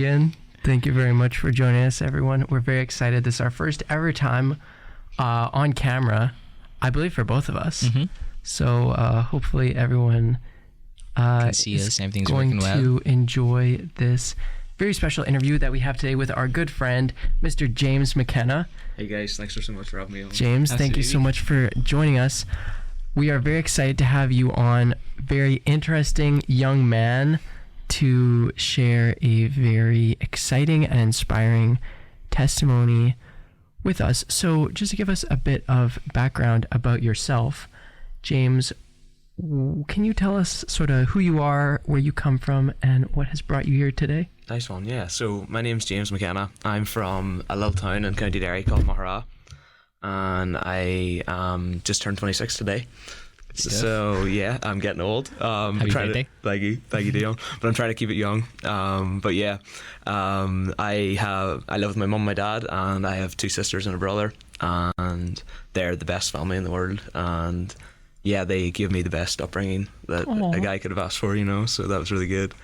Ian, thank you very much for joining us, everyone. We're very excited. This is our first ever time on camera, I believe, for both of us. Mm-hmm. So hopefully everyone can see us. Everything's going working to well. enjoy this very special interview that we have today with our good friend, Mr. James McKenna. Hey guys, thanks so much for having me on. James, thank you so Absolutely. much for joining us. We are very excited to have you on. Very interesting young man to share a very exciting and inspiring testimony with us. So just to give us a bit of background about yourself, James, can you tell us sort of who you are, where you come from, and what has brought you here today? Nice one, yeah. So my name's James McKenna. I'm from a little town in County Derry called Mahara, and I just turned 26 today. So yeah, I'm getting old. Happy birthday. Thank you, Dion. But I'm trying to keep it young. But yeah, I live with my mum and my dad, and I have two sisters and a brother, and they're the best family in the world. And yeah, they give me the best upbringing that a guy could have asked for, you know. So that was really good.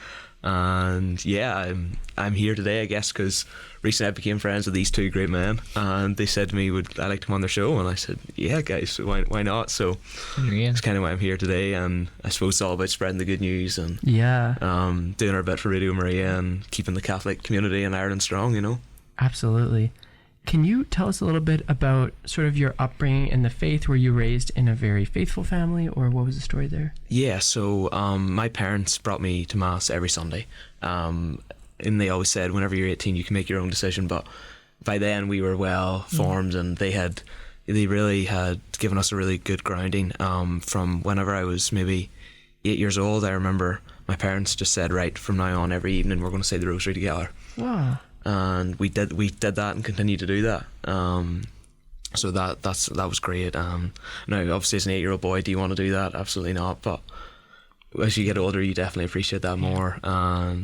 And yeah, I'm here today, I guess, because recently I became friends with these two great men, and they said to me, would I like to come on their show? And I said, yeah guys, why not? So that's kind of why I'm here today, and I suppose it's all about spreading the good news and doing our bit for Radio Maria and keeping the Catholic community in Ireland strong, you know. Absolutely. Can you tell us a little bit about sort of your upbringing in the faith? Were you raised in a very faithful family, or what was the story there? Yeah, so my parents brought me to Mass every Sunday. And they always said, whenever you're 18, you can make your own decision. But by then we were well formed, and they really had given us a really good grounding. From whenever I was maybe 8 years old, I remember my parents just said, right, from now on, every evening we're going to say the Rosary together. Wow. And we did that and continue to do that. So that was great. Now, obviously, as an 8-year-old boy, do you want to do that? Absolutely not. But as you get older, you definitely appreciate that more.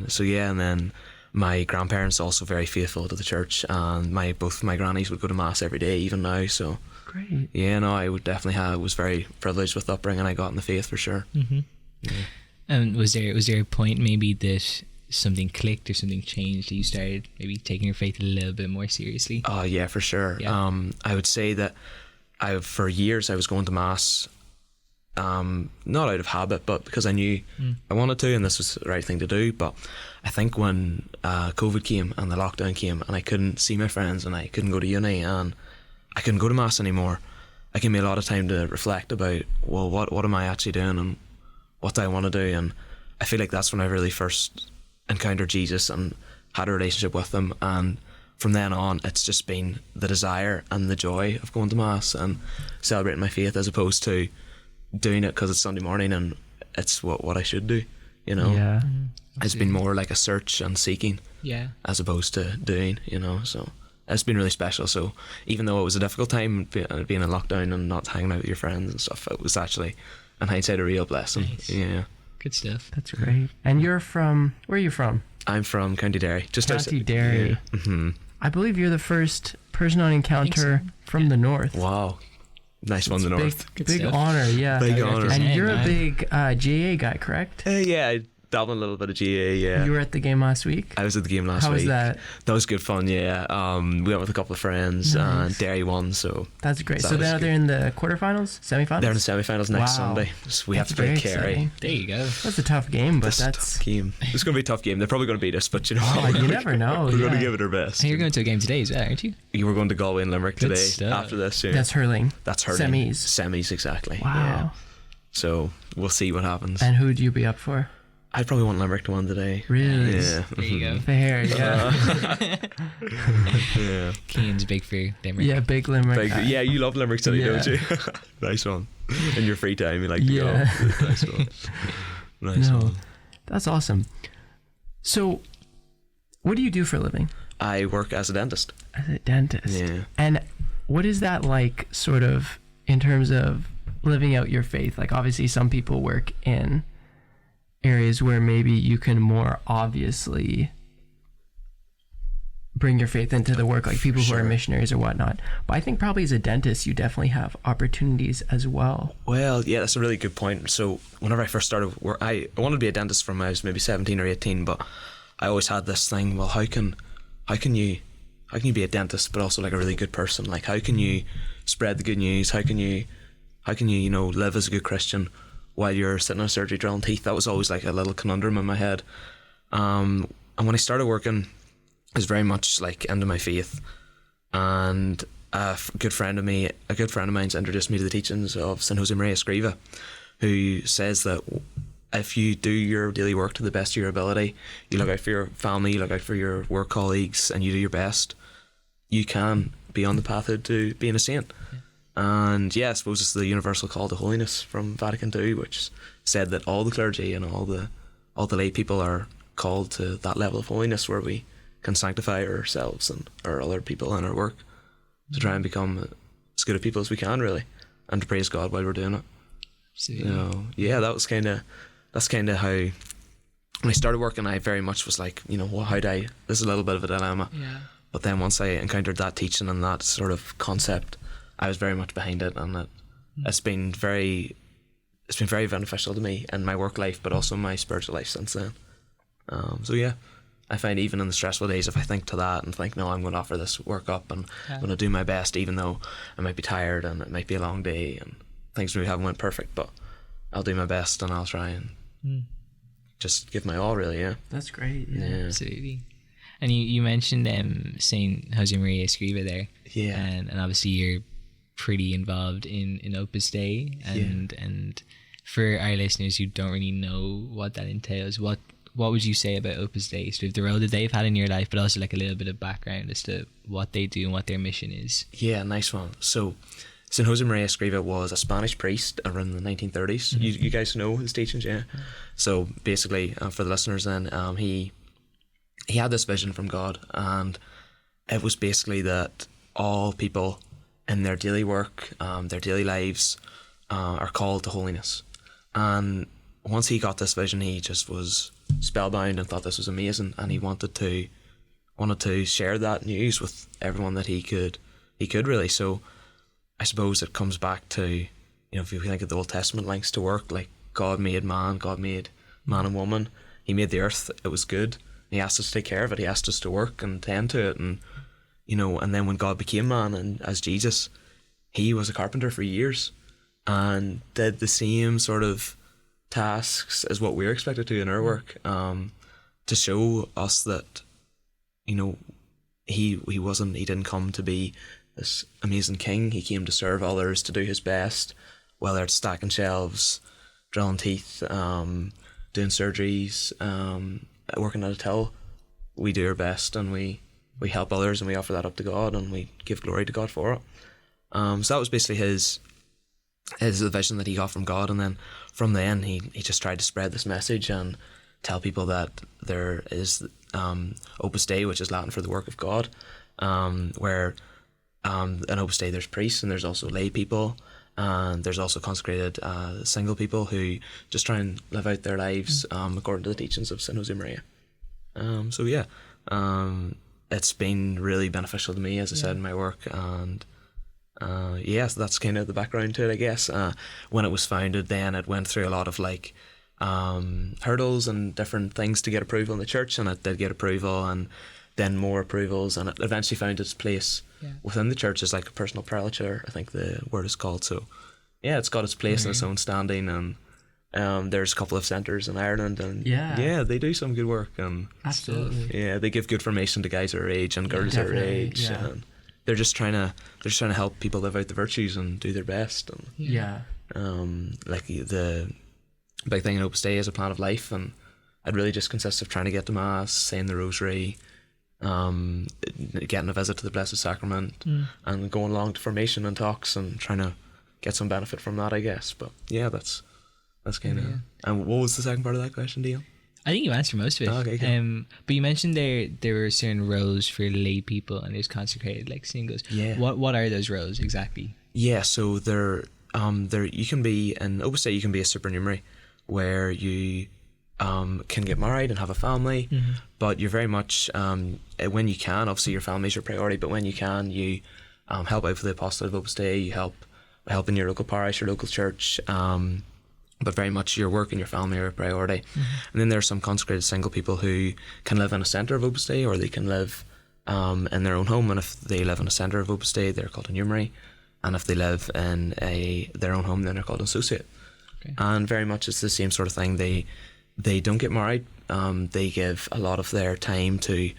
So yeah, and then my grandparents also very faithful to the church, and both my grannies would go to Mass every day, even now. So great. Yeah, no, I would definitely was very privileged with the upbringing I got in the faith, for sure. Mm-hmm. Yeah. And was there a point maybe that something clicked or something changed, that you started maybe taking your faith a little bit more seriously? Oh yeah, for sure. Yeah. I would say that for years I was going to Mass, not out of habit, but because I knew I wanted to, and this was the right thing to do. But I think when COVID came and the lockdown came, and I couldn't see my friends, and I couldn't go to uni, and I couldn't go to Mass anymore, it gave me a lot of time to reflect about, well, what am I actually doing, and what do I want to do? And I feel like that's when I really first encountered Jesus and had a relationship with him, and from then on it's just been the desire and the joy of going to Mass and celebrating my faith, as opposed to doing it because it's Sunday morning and it's what I should do, you know. Yeah. It's been more like a search and seeking, as opposed to doing, you know. So it's been really special. So even though it was a difficult time being in lockdown and not hanging out with your friends and stuff, it was actually in hindsight a real blessing. Nice. Yeah. Good stuff. That's great. And you're from, where are you from? I'm from County Derry. Just County Derry. Yeah. Mm-hmm. I believe you're the first person on Encounter from the north. Wow. Nice one, the north. Big stuff. honor, yeah. Big honor. And you're a big GA guy, correct? Yeah, I dabbled in a little bit of GA, yeah. You were at the game last week? I was at the game last week. How was that? That was good fun, yeah. We went with a couple of friends, and Derry won, so... That's great. That So was now they're in the quarterfinals? Semi-finals? They're in the semi-finals next Wow. Sunday. So we That's have to play very Kerry. exciting. There you go. That's a tough game, but It's a that's... tough game. It's going to be a tough game. They're probably going to beat us, but you know Oh, what? you never know. We're going to yeah. give it our best. And you're going to a game today as well, aren't you? You were going to Galway and Limerick Good today stuff. after this, yeah. That's hurling. That's hurling. Semis. Exactly. Wow. Yeah. So we'll see what happens. And who'd you be up for? I'd probably want Limerick to win today. Really? Yeah. There you go. Fair, yeah. Yeah. Keane's big for Limerick. Yeah, big Limerick. Yeah, you love Limerick City, Yeah. don't you? Nice one. In your free time, you like to Yeah. go. Nice one. Nice No, one. that's awesome. So, what do you do for a living? I work as a dentist. As a dentist. Yeah. And what is that like, sort of, in terms of living out your faith? Like, obviously, some people work in areas where maybe you can more obviously bring your faith into the work, like people who are missionaries or whatnot. But I think probably as a dentist, you definitely have opportunities as well. Well, yeah, that's a really good point. So whenever I first started work, I wanted to be a dentist from when I was maybe 17 or 18, but I always had this thing, well, how can you be a dentist but also like a really good person? Like, how can you spread the good news? How can you live as a good Christian while you're sitting in a surgery drilling teeth? That was always like a little conundrum in my head. And when I started working, it was very much like into my faith. And a good friend of mine's introduced me to the teachings of St. Josemaria Escriva, who says that if you do your daily work to the best of your ability, you look out for your family, you look out for your work colleagues, and you do your best, you can be on the path to being a saint. Yeah. And I suppose it's the universal call to holiness from Vatican II, which said that all the clergy and all the lay people are called to that level of holiness where we can sanctify ourselves and our other people and our work to try and become as good a people as we can, really, and to praise God while we're doing it. So that's kind of how, when I started working, I very much was like, this is a little bit of a dilemma. Yeah. But then once I encountered that teaching and that sort of concept, I was very much behind it, and it's been very beneficial to me in my work life, but also my spiritual life since then. I find even in the stressful days, if I think to that and think, no, I'm going to offer this work up and I'm going to do my best, even though I might be tired and it might be a long day and things maybe haven't went perfect, but I'll do my best and I'll try and just give my all, really. Yeah, that's great. Yeah. Absolutely. And you mentioned Saint Josemaria Escriva there, and obviously you're pretty involved in Opus Dei, and for our listeners who don't really know what that entails, what would you say about Opus Dei, sort of the role that they've had in your life, but also like a little bit of background as to what they do and what their mission is? Yeah, nice one. So St. Josemaria Escriva was a Spanish priest around the 1930s. You guys know his teachings, yeah? So basically, for the listeners then, he had this vision from God, and it was basically that all people in their daily work, their daily lives, are called to holiness. And once he got this vision, he just was spellbound and thought this was amazing, and he wanted to share that news with everyone that he could really. So I suppose it comes back to, if you think of the Old Testament links to work, like God made man and woman, he made the earth, it was good, he asked us to take care of it, he asked us to work and tend to it, and and then when God became man and as Jesus, he was a carpenter for years and did the same sort of tasks as what we're expected to in our work, to show us that he didn't come to be this amazing king. He came to serve others, to do his best, whether it's stacking shelves, drilling teeth, doing surgeries, working at a till. We do our best and we help others and we offer that up to God and we give glory to God for it. So that was basically his vision that he got from God, and then from then he just tried to spread this message and tell people that there is Opus Dei, which is Latin for the work of God, where in Opus Dei there's priests and there's also lay people, and there's also consecrated single people who just try and live out their lives according to the teachings of St. Josemaria. It's been really beneficial to me, as I said, in my work, and so that's kind of the background to it, I guess. When it was founded, then it went through a lot of hurdles and different things to get approval in the church, and it did get approval and then more approvals, and it eventually found its place within the church as like a personal prelature, I think the word is called. So it's got its place in its own standing, and there's a couple of centres in Ireland, and they do some good work, and absolutely they give good formation to guys our age and girls our age, and they're just trying to help people live out the virtues and do their best, and like the big thing in Opus Dei is a plan of life, and it really just consists of trying to get to mass, saying the rosary, getting a visit to the Blessed Sacrament, and going along to formation and talks and trying to get some benefit from that, I guess. But that's kind of. And what was the second part of that question, Dion? I think you answered most of it. Okay, cool. But you mentioned there were certain roles for lay people and there's consecrated like singles. Yeah. What are those roles exactly? Yeah, so there you can be in Opus Dei, you can be a supernumerary, where you can get married and have a family, but you're very much when you can, obviously your family is your priority, but when you can, you help out for the apostolate of Opus Dei, you help in your local parish, your local church, but very much your work and your family are a priority. And then there are some consecrated single people who can live in a centre of Opus Dei, or they can live in their own home. And if they live in a centre of Opus Dei, they're called a numerary. And if they live in their own home, then they're called an associate. Okay. And very much it's the same sort of thing. They don't get married. They give a lot of their time to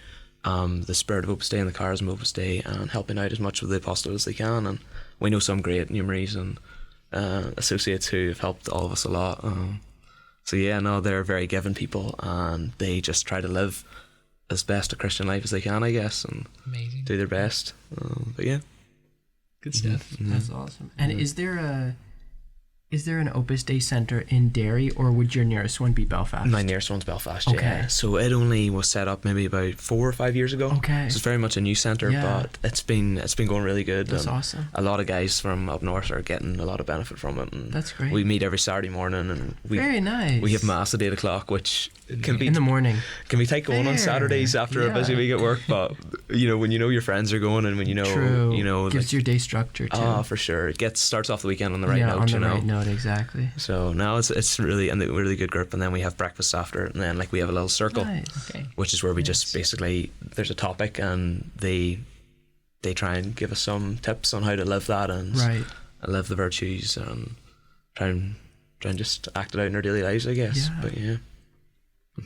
the spirit of Opus Dei and the charism of Opus Dei, and helping out as much with the apostolate as they can. And we know some great numeraries and associates who have helped all of us a lot. So yeah, no, they're very given people, and they just try to live as best a Christian life as they can, I guess, and Amazing. Do their best. But yeah, good stuff. That's awesome. And is there an Opus Dei centre in Derry, or would your nearest one be Belfast? my nearest one's Belfast. Okay. Yeah, so it only was set up maybe about 4 or 5 years ago. Okay. So it's very much a new centre, Yeah. but it's been going really good. That's and awesome. A lot of guys from up north are getting a lot of benefit from it. And That's great. we meet every Saturday morning, and Very nice. we have mass at 8 o'clock, which can be in the morning. can be tight going on Fair. Saturdays after a busy week at work. But when you know your friends are going, and when True. Gives like, your day structure too. oh, for sure, it starts off the weekend on the right note. on the right note, exactly. So now it's really a really good group, and then we have breakfast after, and then we have a little circle, Nice. Okay. which is where we just basically, there's a topic, and they try and give us some tips on how to live that, and Right. live the virtues, and try and just act it out in our daily lives, I guess. Yeah. But yeah.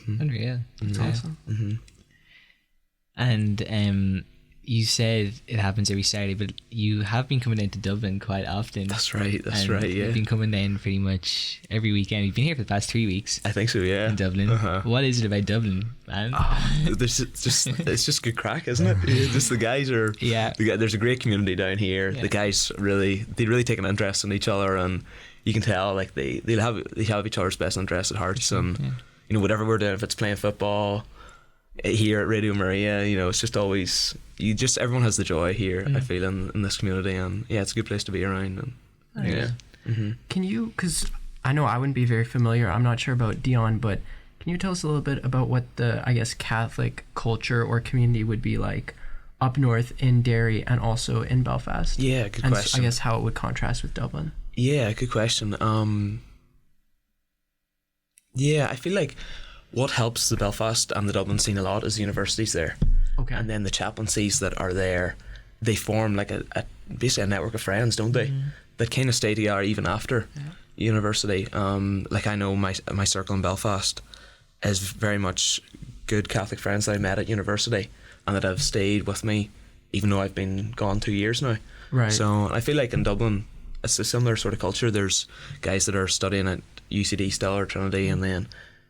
Unreal. That's awesome. And you said it happens every Saturday, but you have been coming down to Dublin quite often. That's right. And Yeah. You've been coming down pretty much every weekend. You've been here for the past 3 weeks I think so. Yeah. in Dublin. Uh-huh. What is it about Dublin, man? It's just good crack, isn't it? Just the guys are. Yeah. There's a great community down here. Yeah. The guys they really take an interest in each other, and you can tell they have each other's best interests at hearts, and whatever we're doing, if it's playing football here at Radio Maria, it's just always everyone has the joy here. I feel in this community, and yeah, it's a good place to be around. And yeah. Can you, because I know I wouldn't be very familiar, I'm not sure about Dion, but can you tell us a little bit about what the, I guess, Catholic culture or community would be like up north in Derry and also in Belfast? Yeah, good and question. I guess how it would contrast with Dublin. Yeah, good question. Yeah, I feel like what helps the Belfast and the Dublin scene a lot is the universities there. Okay. And then the chaplaincies that are there, they form like basically a network of friends, don't they? That kind of stay together even after university. I know my circle in Belfast is very much good Catholic friends that I met at university, and that have stayed with me even though I've been gone 2 years now. Right. So I feel like in Dublin it's a similar sort of culture. There's guys that are studying at UCD still, or Trinity, and then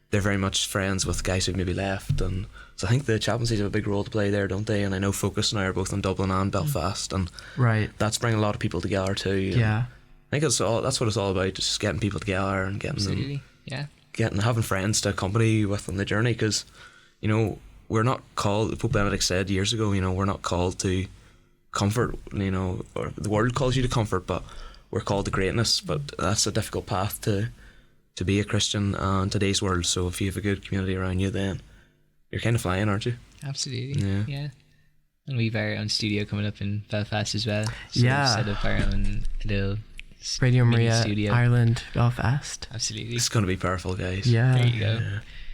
they're very much friends with guys who've maybe left. And so I think the chaplaincies have a big role to play there, don't they? And I know Focus and I are both in Dublin and Belfast, and Right. that's bringing a lot of people together too. Yeah. I think that's what it's all about, just getting people together and getting Absolutely. them, having friends to accompany you with on the journey. Because we're not called, Pope Benedict said years ago, we're not called to comfort, or the world calls you to comfort, but we're called to greatness. But that's a difficult path to be a Christian in today's world. So if you have a good community around you, then you're kind of flying, aren't you? Absolutely. Yeah. And we've our own studio coming up in Belfast as well. So Yeah. we've set up our own little Radio mini Maria, studio. Ireland, Belfast. Absolutely. It's going to be powerful, guys. Yeah. There you go.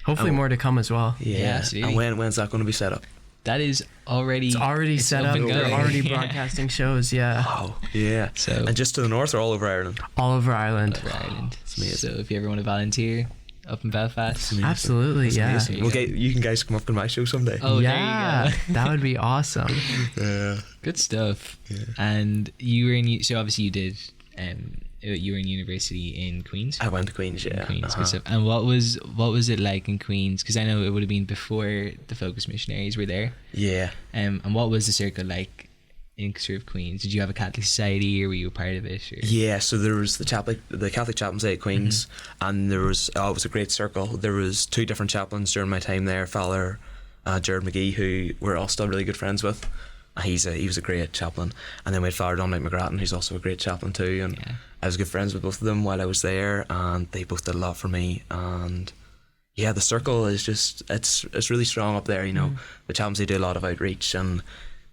Hopefully more to come as well. Yeah. absolutely. And when's that going to be set up? That is already... It's already set up up. and We're going. already Yeah. broadcasting shows. Yeah. Oh, yeah. So- and just to the north or all over Ireland? All over Ireland. Over Ireland. amazing. So if you ever want to volunteer up in Belfast... Absolutely. Yeah. Amazing. There you You can guys come up to my show someday. Oh, Yeah. there you go. That would be awesome. Yeah. Good stuff. And you were in... So obviously you did... you were in university in Queens. I went to Queens, yeah. Queens, good stuff. And what was it like in Queens? Because I know it would have been before the Focus missionaries were there. Yeah. And what was the circle like in sort of Queens? Did you have a Catholic society, or were you a part of it? Or? Yeah, so there was the Catholic chaplaincy at Queens, and there was it was a great circle. There was 2 different chaplains during my time there, Father Jared McGee, who we're all still really good friends with. He was a great chaplain, and then we had Father Dominic McGrattan, who's also a great chaplain too, and I was good friends with both of them while I was there, and they both did a lot for me. And yeah, the circle is just it's really strong up there. The chaplaincy do a lot of outreach, and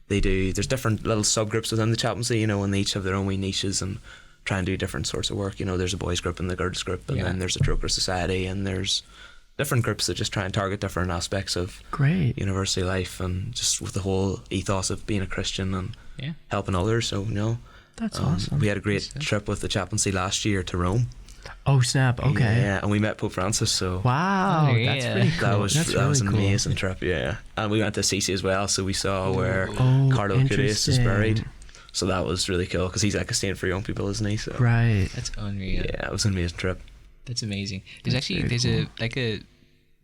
there's different little subgroups within the chaplaincy, and they each have their own wee niches, and try and do different sorts of work. You know, there's a boys group and the girls group, and then there's a Troker Society, and there's different groups that just try and target different aspects of university life, and just with the whole ethos of being a Christian and helping others. So, you know, that's awesome. We had a great trip with the chaplaincy last year to Rome. Oh snap! Okay. Yeah, and we met Pope Francis. So wow, that's pretty cool. That was an cool. amazing trip. Yeah, and we went to Assisi as well, so we saw where Carlo Acutis is buried. So that was really cool because he's like a saint for young people, isn't he? So right. That's unreal. Yeah, it was an amazing trip. That's amazing. There's a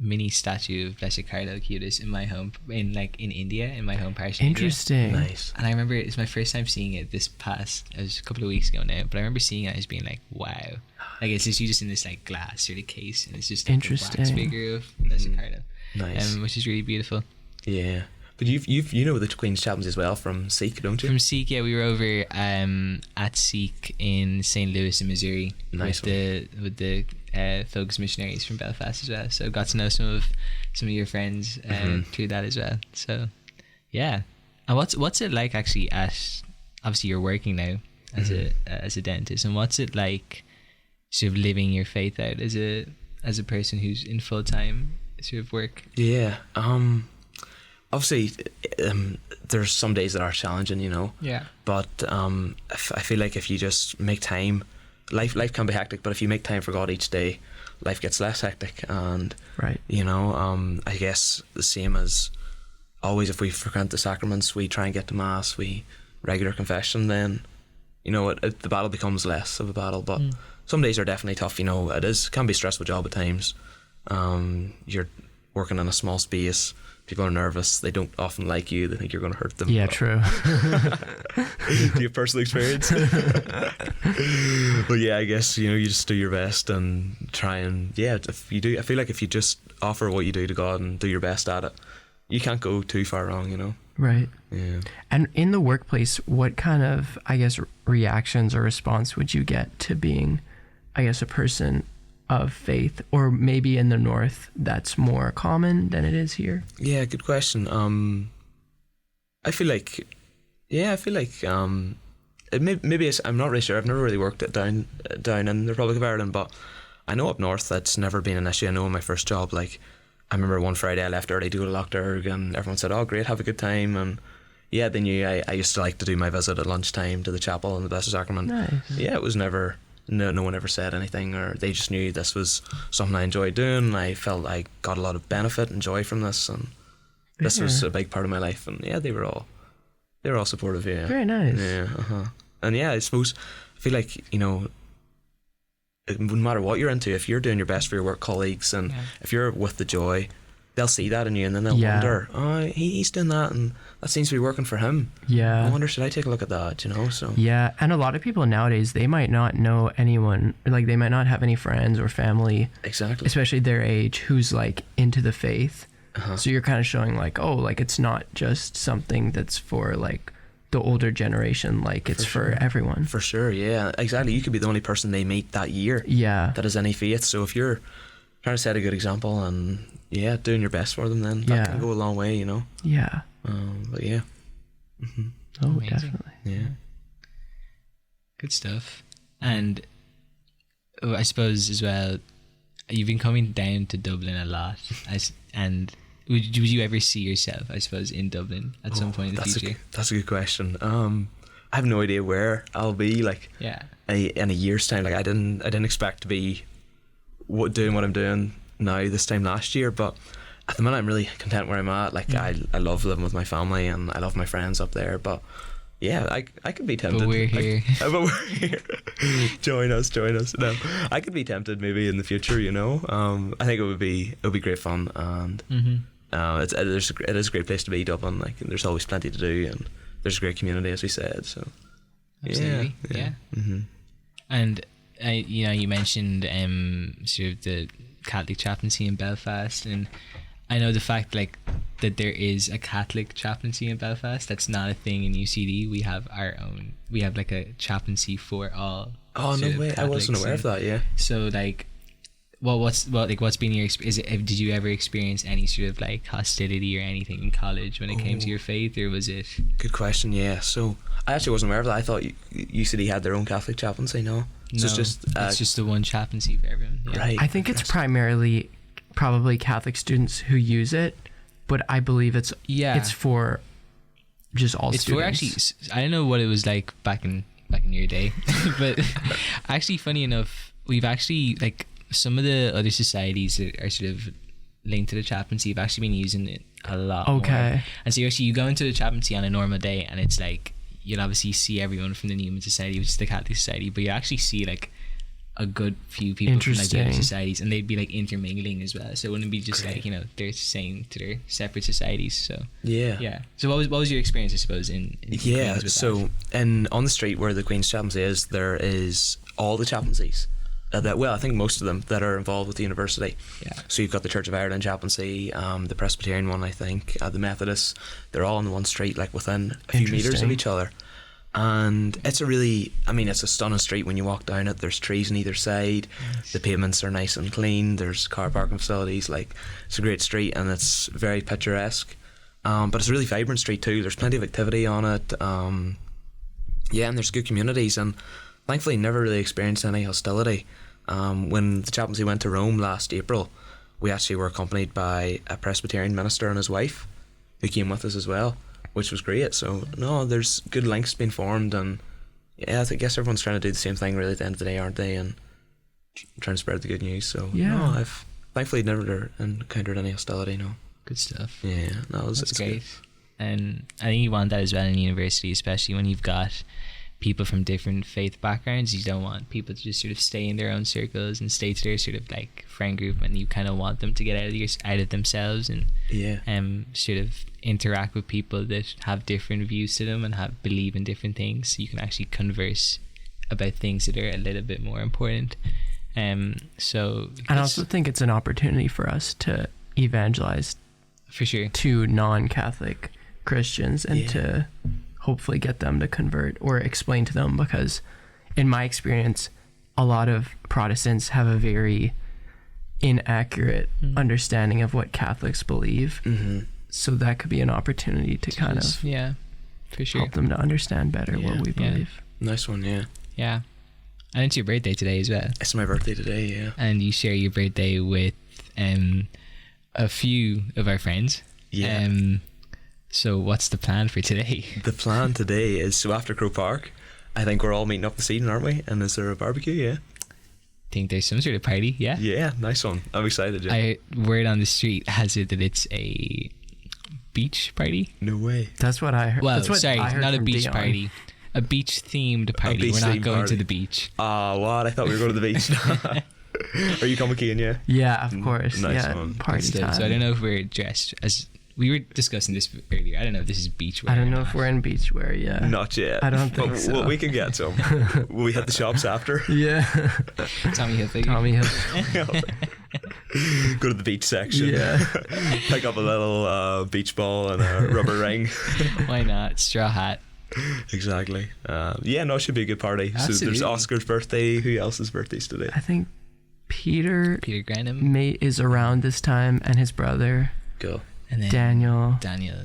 mini statue of Blessed Carlo Acutis in my home in India, in my home parish. Interesting. Nice. And I remember it was my first time seeing it it was a couple of weeks ago now, but I remember seeing it as being like, wow. Like it's just in this like glass sort of case, and it's just like a wax figure of Blessed Carlo. Nice. Which is really beautiful. Yeah. But you know the Queen's Chaplains as well from Sikh, don't you? From Sikh, yeah. We were over at Sikh in St. Louis in Missouri. Nice. with the Focus missionaries from Belfast as well. So got to know some of your friends through that as well. So yeah. And what's it like actually obviously you're working now as a dentist, and what's it like sort of living your faith out as a person who's in full time sort of work? Yeah. Obviously, there's some days that are challenging, you know. Yeah. But I feel like if you just make time, life can be hectic, but if you make time for God each day, life gets less hectic. And you know, I guess the same as always, if we frequent the sacraments, we try and get to mass, we regular confession, then you know the battle becomes less of a battle. But some days are definitely tough. You know, can be a stressful job at times. You're working in a small space. People are nervous. They don't often like you. They think you're going to hurt them. Yeah, true. Do you have personal experience? But yeah, I guess, you know, you just do your best and try and, if you do, I feel like if you just offer what you do to God and do your best at it, you can't go too far wrong, you know? Right. Yeah. And in the workplace, what kind of, I guess, reactions or response would you get to being, I guess, a person of faith? Or maybe in the north that's more common than it is here? Yeah, good question. I feel like maybe I'm not really sure. I've never really worked it down in the Republic of Ireland, but I know up north that's never been an issue. I know in my first job, like I remember one Friday I left early to go to Lochderg, and everyone said, "Oh, great, have a good time." And yeah, they knew I used to like to do my visit at lunchtime to the chapel and the Blessed Sacrament. Nice. Yeah, it was never. No one ever said anything, or they just knew this was something I enjoyed doing. I felt I got a lot of benefit and joy from this, and this was a big part of my life. And yeah, they were all supportive. Yeah, very nice. Yeah, and yeah, I suppose I feel like, you know, it wouldn't matter what you're into, if you're doing your best for your work colleagues, and if you're with the joy, they'll see that in you, and then they'll wonder, oh, he's doing that, and that seems to be working for him. Yeah. I wonder, should I take a look at that, you know? So yeah, and a lot of people nowadays, they might not know anyone, like they might not have any friends or family, exactly, especially their age, who's like into the faith. So you're kind of showing like, oh, like it's not just something that's for like the older generation, like it's for everyone. For sure, yeah, exactly. You could be the only person they meet that year that has any faith. So if you're trying to set a good example and doing your best for them, then that can go a long way, you know. Yeah. But yeah. Oh, amazing. definitely. Yeah. Good stuff. And I suppose as well, you've been coming down to Dublin a lot, and would you ever see yourself, I suppose, in Dublin at some point in the future? That's a good question. I have no idea where I'll be, like in a year's time. Like I didn't expect to be doing what I'm doing now this time last year, but at the minute I'm really content where I'm at. Like I love living with my family, and I love my friends up there, but yeah, I could be tempted. But we're here. But we're here. Join us. No, I could be tempted maybe in the future, you know. I think it would be great fun, and it is a great place to be, Dublin. Like there's always plenty to do, and there's a great community, as we said. So absolutely, yeah. And you mentioned sort of the Catholic chaplaincy in Belfast, and I know the fact like that there is a Catholic chaplaincy in Belfast. That's not a thing in UCD. We have our own. We have like a chaplaincy for all. Oh no way! I wasn't aware of that. Yeah. So like, what's been your experience? Did you ever experience any sort of like hostility or anything in college when it came to your faith, or was it? Good question. Yeah, so I actually wasn't aware of that. I thought UCD had their own Catholic chaplaincy. No, No, it's just the one chaplaincy for everyone. Yeah. right. I think it's primarily probably Catholic students who use it, but I believe it's for just all It's students. for actually, I don't know what it was like back in your day, but actually, funny enough, we've actually, like, some of the other societies that are sort of linked to the chaplaincy have actually been using it a lot more. And so you go into the chaplaincy on a normal day, and it's like, you'll obviously see everyone from the Newman Society, which is the Catholic Society, but you actually see like a good few people from like the other societies, and they'd be like intermingling as well. So it wouldn't be just like, you know, they're saying to their separate societies. So yeah. So what was your experience, I suppose, in Queens with so that? On the street where the Queen's Chaplaincy is, there is all the chaplaincies. I think most of them that are involved with the university. Yeah. So you've got the Church of Ireland chaplaincy, the Presbyterian one, I think, the Methodists. They're all on the one street, like within a few meters of each other. And it's it's a stunning street when you walk down it. There's trees on either side. Nice. The pavements are nice and clean. There's car parking facilities. Like, it's a great street, and it's very picturesque. But it's a really vibrant street too. There's plenty of activity on it. And there's good communities, and thankfully never really experienced any hostility. When the chaplaincy went to Rome last April, we actually were accompanied by a Presbyterian minister and his wife, who came with us as well, which was great. So no, there's good links being formed, and I guess everyone's trying to do the same thing really at the end of the day, aren't they? And trying to spread the good news. So no, I've thankfully never encountered any hostility. No. Good stuff. Yeah, no, it's great. Good. And I think you want that as well in university, especially when you've got people from different faith backgrounds. You don't want people to just sort of stay in their own circles and stay to their sort of like friend group, and you kind of want them to get out of themselves and sort of interact with people that have different views to them and believe in different things, so you can actually converse about things that are a little bit more important. So I also think it's an opportunity for us to evangelize for sure to non-Catholic Christians and to hopefully get them to convert or explain to them, because in my experience a lot of Protestants have a very inaccurate understanding of what Catholics believe. So that could be an opportunity to kind of for sure help them to understand better what we believe. Nice one. And it's your birthday today as well. It's my birthday today, and you share your birthday with a few of our friends. So what's the plan for today? The plan today is, so after Crow Park, I think we're all meeting up this evening, aren't we? And is there a barbecue? Yeah. I think there's some sort of party, yeah? Yeah, nice one. I'm excited, Word on the street has it that it's a beach party. No way. That's what I heard. Well, That's what sorry, I heard not a from beach Dion. party. A beach-themed party. We're not going to the beach. What? I thought we were going to the beach. Are you coming, Keane? Yeah, of course. Nice one. Party time. So I don't know if we're dressed as... We were discussing this earlier. I don't know if this is beachwear. I don't know if we're in beachwear yet. Not yet. I don't think so. Well, we can get some. Will we hit the shops after? Yeah. Tommy Hilfiger. Tommy Hilfiger. Go to the beach section. Yeah. Pick up a little beach ball and a rubber ring. Why not? Straw hat. Exactly. It should be a good party. Absolutely. So there's Oscar's birthday. Who else's birthday's today? I think Peter Granham is around this time, and his brother. Cool. And then Daniel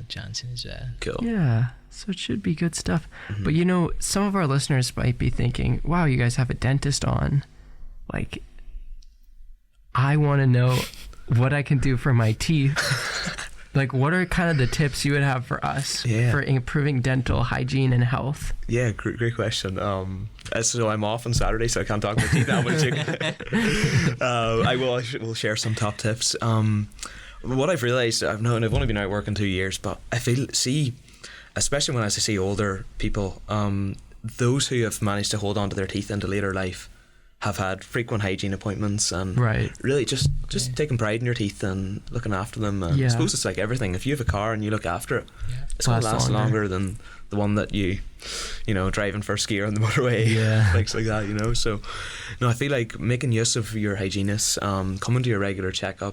Johnson as well. Cool. Yeah, so it should be good stuff. But some of our listeners might be thinking, wow, you guys have a dentist on. Like, I want to know what I can do for my teeth. Like, what are kind of the tips you would have for us for improving dental hygiene and health? Yeah, great question. So I'm off on Saturday, so I can't talk about teeth now. I will share some top tips. What I've realised, I've only been out working 2 years, but I see, especially when I see older people, those who have managed to hold on to their teeth into later life have had frequent hygiene appointments and really just taking pride in your teeth and looking after them. And I suppose it's like everything. If you have a car and you look after it, it's going to last longer than the one that you driving first gear on the motorway, things like that, So, no, I feel like making use of your hygienist, coming to your regular checkup,